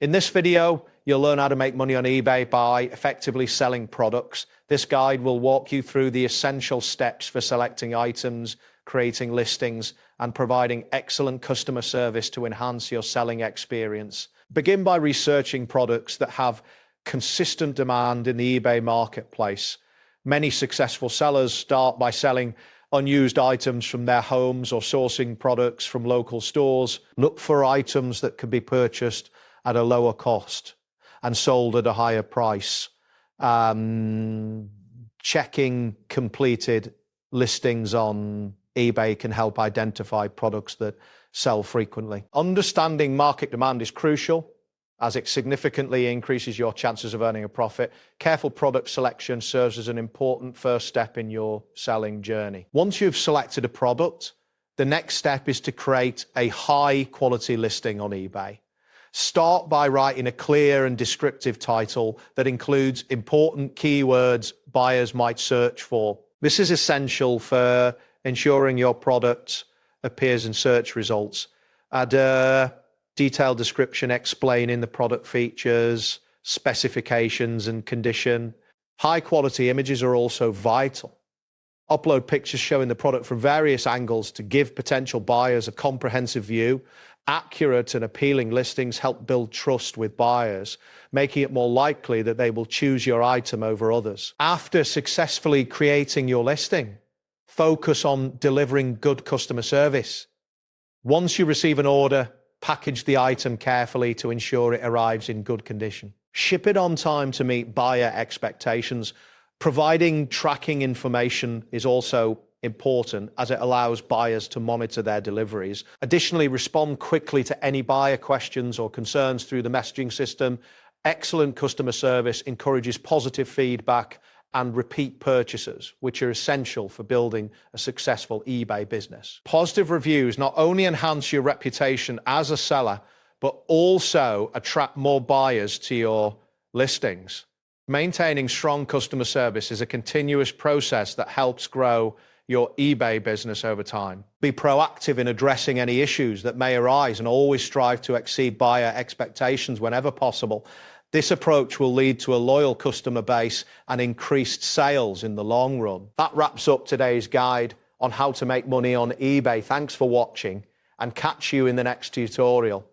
In this video, you'll learn how to make money on eBay by effectively selling products. This guide will walk you through the essential steps for selecting items, creating listings, and providing excellent customer service to enhance your selling experience. Begin by researching products that have consistent demand in the eBay marketplace. Many successful sellers start by selling unused items from their homes or sourcing products from local stores. Look for items that can be purchased at a lower cost and sold at a higher price. Checking completed listings on eBay can help identify products that sell frequently. Understanding market demand is crucial as it significantly increases your chances of earning a profit. Careful product selection serves as an important first step in your selling journey. Once you've selected a product, the next step is to create a high quality listing on eBay. Start by writing a clear and descriptive title that includes important keywords buyers might search for. This is essential for ensuring your product appears in search results. Add a detailed description explaining the product features, specifications, and condition. High quality images are also vital. Upload pictures showing the product from various angles to give potential buyers a comprehensive view. Accurate and appealing listings help build trust with buyers, making it more likely that they will choose your item over others. After successfully creating your listing, focus on delivering good customer service. Once you receive an order, package the item carefully to ensure it arrives in good condition. Ship it on time to meet buyer expectations. Providing tracking information is also important as it allows buyers to monitor their deliveries. Additionally, respond quickly to any buyer questions or concerns through the messaging system. Excellent customer service encourages positive feedback and repeat purchases, which are essential for building a successful eBay business. Positive reviews not only enhance your reputation as a seller, but also attract more buyers to your listings. Maintaining strong customer service is a continuous process that helps grow your eBay business over time. Be proactive in addressing any issues that may arise and always strive to exceed buyer expectations whenever possible. This approach will lead to a loyal customer base and increased sales in the long run. That wraps up today's guide on how to make money on eBay. Thanks for watching and catch you in the next tutorial.